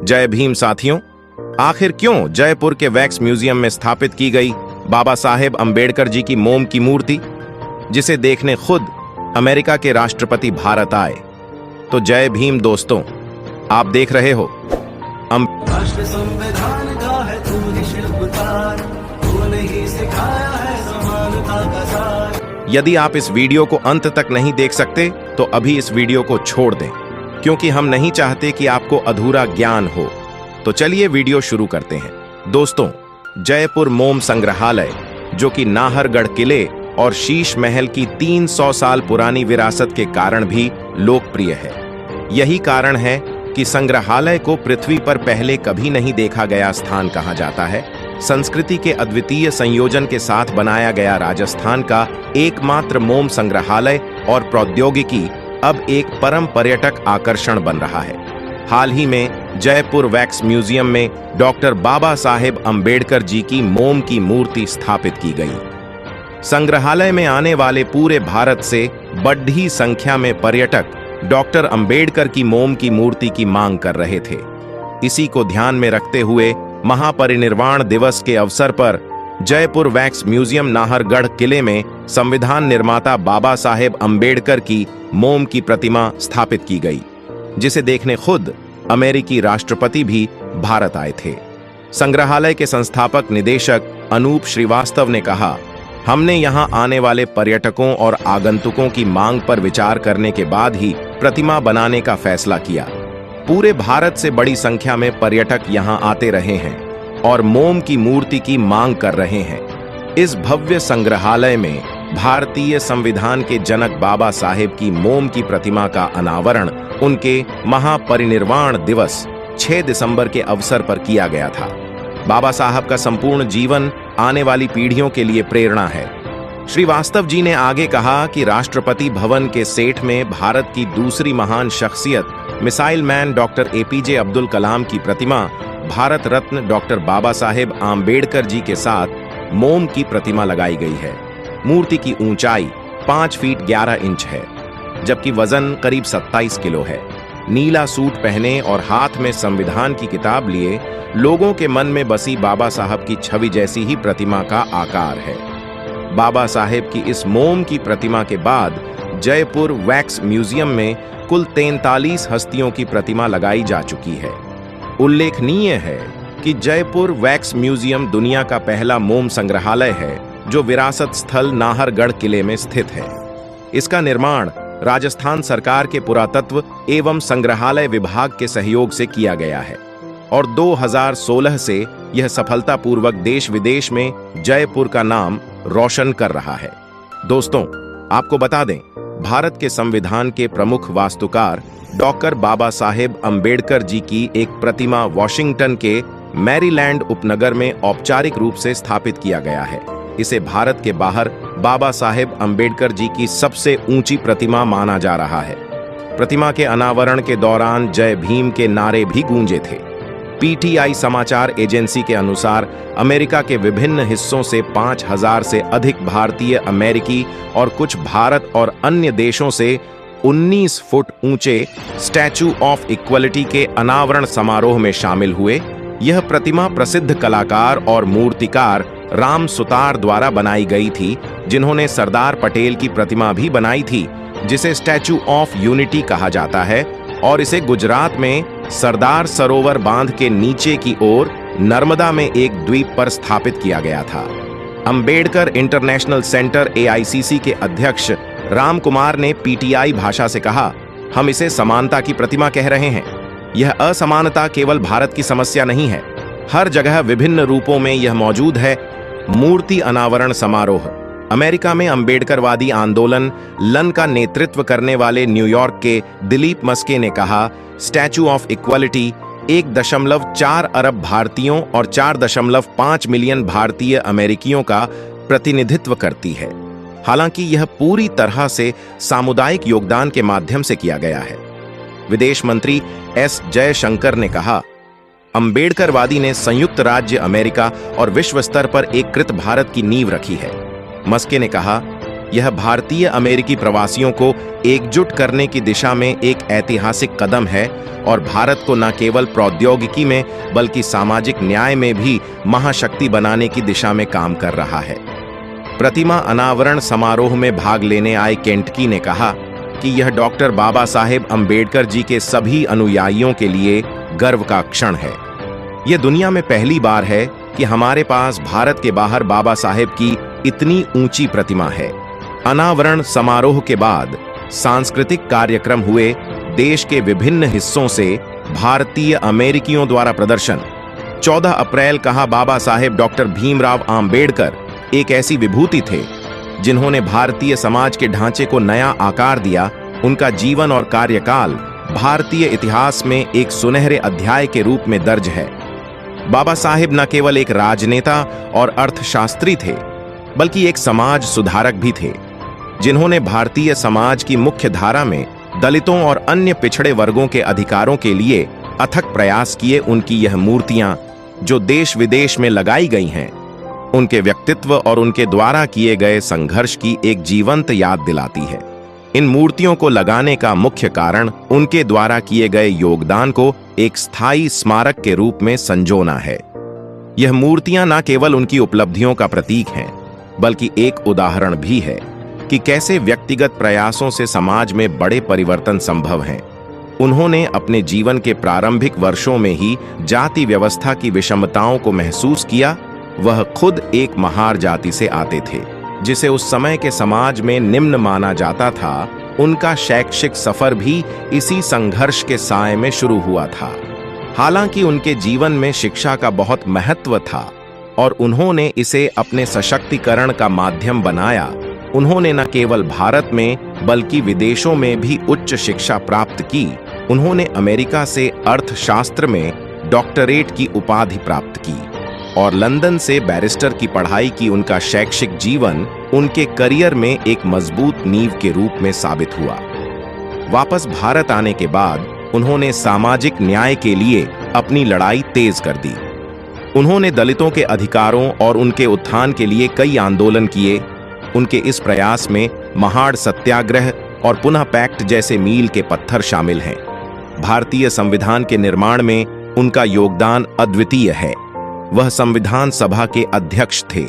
जय भीम साथियों, आखिर क्यों जयपुर के वैक्स म्यूजियम में स्थापित की गई बाबा साहेब अंबेडकर जी की मोम की मूर्ति, जिसे देखने खुद अमेरिका के राष्ट्रपति भारत आए? तो जय भीम दोस्तों, आप देख रहे हो राष्ट्र संविधान का है तूने शिल्पकार, तूने ही सिखाया है समानता का सार। यदि आप इस वीडियो को अंत तक नहीं देख सकते तो अभी इस वीडियो को छोड़ दें, क्योंकि हम नहीं चाहते कि आपको अधूरा ज्ञान हो। तो चलिए वीडियो शुरू करते हैं। दोस्तों, जयपुर मोम संग्रहालय, जो कि नाहरगढ़ किले और शीश महल की 300 साल पुरानी विरासत के कारण भी लोकप्रिय है। यही कारण है कि संग्रहालय को पृथ्वी पर पहले कभी नहीं देखा गया स्थान कहा जाता है। संस्कृति के अद्वितीय संयोजन के साथ बनाया गया राजस्थान का एकमात्र मोम संग्रहालय और प्रौद्योगिकी अब एक परम पर्यटक आकर्षण बन रहा है। हाल ही में जयपुर वैक्स म्यूजियम में डॉक्टर बाबा साहेब अंबेडकर जी की मोम की मूर्ति स्थापित की गई। संग्रहालय में आने वाले पूरे भारत से बड़ी संख्या में पर्यटक डॉक्टर अंबेडकर की मोम की मूर्ति की मांग कर रहे थे। इसी को ध्यान में रखते हुए महापरिनिर्वाण दिवस के अवसर पर जयपुर वैक्स म्यूजियम नाहरगढ़ किले में संविधान निर्माता बाबा साहेब अंबेडकर की मोम की प्रतिमा स्थापित की गई, जिसे देखने खुद अमेरिकी राष्ट्रपति भी भारत आए थे। संग्रहालय के संस्थापक निदेशक अनूप श्रीवास्तव ने कहा, हमने यहां आने वाले पर्यटकों और आगंतुकों की मांग पर विचार करने के बाद ही प्रतिमा बनाने का फैसला किया। पूरे भारत से बड़ी संख्या में पर्यटक यहां आते रहे हैं और मोम की मूर्ति की मांग कर रहे हैं। इस भव्य संग्रहालय में भारतीय संविधान के जनक बाबा साहेब की मोम की प्रतिमा का अनावरण उनके महापरिनिर्वाण दिवस 6 दिसंबर के अवसर पर किया गया था। बाबा साहब का संपूर्ण जीवन आने वाली पीढ़ियों के लिए प्रेरणा है। श्रीवास्तव जी ने आगे कहा कि राष्ट्रपति भवन के सेठ में भारत की दूसरी महान शख्सियत missile man doctor APJ Abdul Kalam की प्रतिमा, भारत रत्न डॉक्टर बाबा साहेब आम्बेडकर जी के साथ मोम की प्रतिमा लगाई गई है। मूर्ति की ऊंचाई 5 फीट 11 इंच है, जबकि वजन करीब 27 किलो है। नीला सूट पहने और हाथ में संविधान की किताब लिए लोगों के मन में बसी बाबा साहब की छवि जैसी ही प्रतिमा का आकार है। बाबा साहेब की इस मोम की प्रतिमा के बाद जयपुर वैक्स म्यूजियम में कुल 43 हस्तियों की प्रतिमा लगाई जा चुकी है। उल्लेखनीय है कि जयपुर वैक्स म्यूजियम दुनिया का पहला मोम संग्रहालय है जो विरासत स्थल नाहरगढ़ किले में स्थित है। इसका निर्माण राजस्थान सरकार के पुरातत्व एवं संग्रहालय विभाग के सहयोग से किया गया है और 2016 से यह सफलतापूर्वक देश विदेश में जयपुर का नाम रोशन कर रहा है। दोस्तों, आपको बता दें, भारत के संविधान के प्रमुख वास्तुकार डॉक्टर बाबा साहेब अंबेडकर जी की एक प्रतिमा वॉशिंगटन के मैरीलैंड उपनगर में औपचारिक रूप से स्थापित किया गया है। इसे भारत के बाहर बाबा साहेब अंबेडकर जी की सबसे ऊंची प्रतिमा माना जा रहा है। प्रतिमा के अनावरण के दौरान जय भीम के नारे भी गूंजे थे। पीटीआई समाचार एजेंसी के अनुसार अमेरिका के विभिन्न हिस्सों से 5000 से अधिक भारतीय, अमेरिकी और कुछ भारत और अन्य देशों से 19 फुट ऊंचे स्टैचू ऑफ इक्वलिटी के अनावरण समारोह में शामिल हुए। यह प्रतिमा प्रसिद्ध कलाकार और मूर्तिकार राम सुतार द्वारा बनाई गई थी, जिन्होंने सरदार पटेल की प्रतिमा भी बनाई थी, जिसे स्टैचू ऑफ यूनिटी कहा जाता है, और इसे गुजरात में सरदार सरोवर बांध के नीचे की ओर नर्मदा में एक द्वीप पर स्थापित किया गया था। अंबेडकर इंटरनेशनल सेंटर AICC के अध्यक्ष राम कुमार ने पीटीआई भाषा से कहा, हम इसे समानता की प्रतिमा कह रहे हैं। यह असमानता केवल भारत की समस्या नहीं है, हर जगह विभिन्न रूपों में यह मौजूद है। मूर्ति अनावरण समारोह। अमेरिका में अंबेडकरवादी आंदोलन लन का नेतृत्व करने वाले न्यूयॉर्क के दिलीप मस्के ने कहा, स्टैचू ऑफ इक्वलिटी 1.4 अरब भारतीयों और 4.5 मिलियन भारतीय अमेरिकियों का प्रतिनिधित्व करती है। हालांकि यह पूरी तरह से सामुदायिक योगदान के माध्यम से किया गया है। विदेश मंत्री S जयशंकर ने कहा, अंबेडकरवादी ने संयुक्त राज्य अमेरिका और विश्व स्तर पर एक कृत भारत की नींव रखी है। मस्के ने कहा, यह भारतीय अमेरिकी प्रवासियों को एकजुट करने की दिशा में एक ऐतिहासिक कदम है और भारत को न केवल प्रौद्योगिकी में बल्कि सामाजिक न्याय में भी महाशक्ति बनाने की दिशा में काम कर रहा है। प्रतिमा अनावरण समारोह में भाग लेने आए केंटकी ने कहा कि यह डॉक्टर बाबा साहेब अंबेडकर जी के सभी अनुयायियों के लिए गर्व का क्षण है। यह दुनिया में पहली बार है कि हमारे पास भारत के बाहर बाबा साहेब की इतनी ऊंची प्रतिमा है। अनावरण समारोह के बाद सांस्कृतिक कार्यक्रम हुए। देश के विभिन्न हिस्सों से भारतीय अमेरिकियों द्वारा प्रदर्शन। 14 अप्रैल कहा बाबा साहेब डॉक्टर भीमराव आंबेडकर एक ऐसी विभूति थे जिन्होंने भारतीय समाज के ढांचे को नया आकार दिया। उनका जीवन और कार्यकाल भारतीय इतिहास में एक सुनहरे अध्याय के रूप में दर्ज है। बाबा साहेब न केवल एक राजनेता और अर्थशास्त्री थे बल्कि एक समाज सुधारक भी थे, जिन्होंने भारतीय समाज की मुख्य धारा में दलितों और अन्य पिछड़े वर्गों के अधिकारों के लिए अथक प्रयास किए। उनकी यह मूर्तियां जो देश विदेश में लगाई गई हैं, उनके व्यक्तित्व और उनके द्वारा किए गए संघर्ष की एक जीवंत याद दिलाती है। इन मूर्तियों को लगाने का मुख्य कारण उनके द्वारा किए गए योगदान को एक स्थायी स्मारक के रूप में संजोना है। यह मूर्तियां न केवल उनकी उपलब्धियों का प्रतीक हैं, बल्कि एक उदाहरण भी है कि कैसे व्यक्तिगत प्रयासों से समाज में बड़े परिवर्तन संभव हैं। उन्होंने अपने जीवन के प्रारंभिक वर्षों में ही जाति व्यवस्था की विषमताओं को महसूस किया। वह खुद एक महार जाति से आते थे, जिसे उस समय के समाज में निम्न माना जाता था। उनका शैक्षिक सफर भी इसी संघर्ष के साए में शुरू हुआ था। हालांकि उनके जीवन में शिक्षा का बहुत महत्व था और उन्होंने इसे अपने सशक्तिकरण का माध्यम बनाया। उन्होंने न केवल भारत में बल्कि विदेशों में भी उच्च शिक्षा प्राप्त की। उन्होंने अमेरिका से अर्थशास्त्र में डॉक्टरेट की उपाधि प्राप्त की और लंदन से बैरिस्टर की पढ़ाई की। उनका शैक्षिक जीवन उनके करियर में एक मजबूत नींव के रूप में साबित हुआ। वापस भारत आने के बाद उन्होंने सामाजिक न्याय के लिए अपनी लड़ाई तेज कर दी। उन्होंने दलितों के अधिकारों और उनके उत्थान के लिए कई आंदोलन किए। उनके इस प्रयास में महाड़ सत्याग्रह और पुनः पैक्ट जैसे मील के पत्थर शामिल हैं। भारतीय संविधान के निर्माण में उनका योगदान अद्वितीय है। वह संविधान सभा के अध्यक्ष थे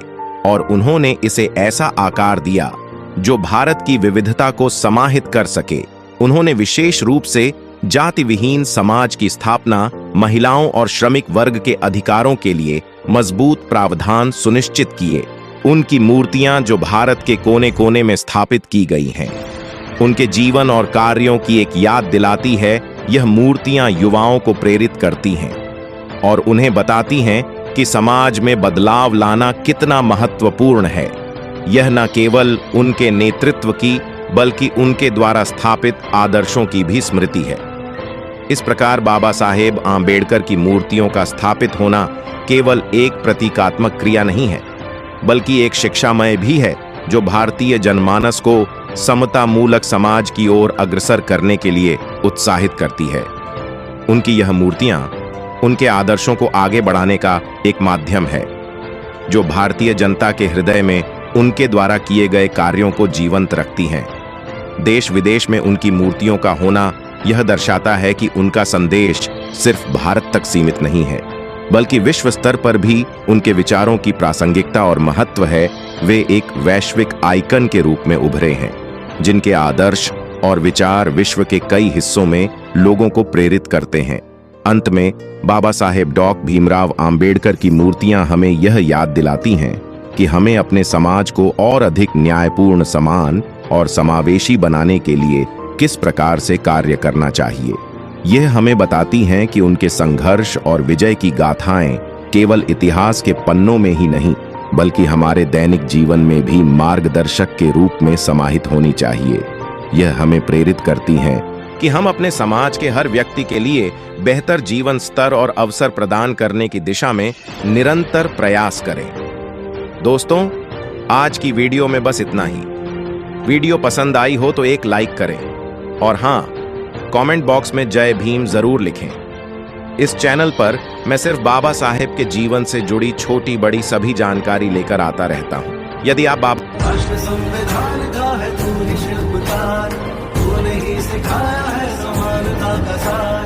और उन्होंने इसे ऐसा आकार दिया जो भारत की विविधता को समाहित कर सके। उन्होंने विशेष रूप से जाति विहीन समाज की स्थापना, महिलाओं और श्रमिक वर्ग के अधिकारों के लिए मजबूत प्रावधान सुनिश्चित किए। उनकी मूर्तियां जो भारत के कोने कोने में स्थापित की गई हैं, उनके जीवन और कार्यों की एक याद दिलाती है। यह मूर्तियां युवाओं को प्रेरित करती हैं और उन्हें बताती हैं कि समाज में बदलाव लाना कितना महत्वपूर्ण है। यह न केवल उनके नेतृत्व की बल्कि उनके द्वारा स्थापित आदर्शों की भी स्मृति है। इस प्रकार बाबा साहेब आंबेडकर की मूर्तियों का स्थापित होना केवल एक प्रतीकात्मक क्रिया नहीं है, बल्कि एक शिक्षामय भी है जो भारतीय जनमानस को समता मूलक समाज की ओर अग्रसर करने के लिए उत्साहित करती है। उनकी यह मूर्तियां उनके आदर्शों को आगे बढ़ाने का एक माध्यम है, जो भारतीय जनता के हृदय में उनके द्वारा किए गए कार्यों को जीवंत रखती हैं। देश विदेश में उनकी मूर्तियों का होना यह दर्शाता है कि उनका संदेश सिर्फ भारत तक सीमित नहीं है, बल्कि विश्व स्तर पर भी उनके विचारों की प्रासंगिकता और महत्व है। वे एक वैश्विक आइकन के रूप में उभरे हैं, जिनके आदर्श और विचार विश्व के कई हिस्सों में लोगों को प्रेरित करते हैं। अंत में बाबा साहेब डॉ. भीमराव आंबेडकर की मूर्तियां हमें यह याद दिलाती हैं कि हमें अपने समाज को और अधिक न्यायपूर्ण, समान और समावेशी बनाने के लिए किस प्रकार से कार्य करना चाहिए। यह हमें बताती हैं कि उनके संघर्ष और विजय की गाथाएं केवल इतिहास के पन्नों में ही नहीं, बल्कि हमारे दैनिक जीवन में भी मार्गदर्शक के रूप में समाहित होनी चाहिए। यह हमें प्रेरित करती हैं कि हम अपने समाज के हर व्यक्ति के लिए बेहतर जीवन स्तर और अवसर प्रदान करने की दिशा में निरंतर प्रयास करें। दोस्तों, आज की वीडियो में बस इतना ही। वीडियो पसंद आई हो तो एक लाइक करें और हाँ, कमेंट बॉक्स में जय भीम जरूर लिखें। इस चैनल पर मैं सिर्फ बाबा साहेब के जीवन से जुड़ी छोटी बड़ी सभी जानकारी लेकर आता रहता हूं। यदि आप राष्ट्र संविधान है तू ही शिल्पकार, तूने ही सिखाया है समानता का सार।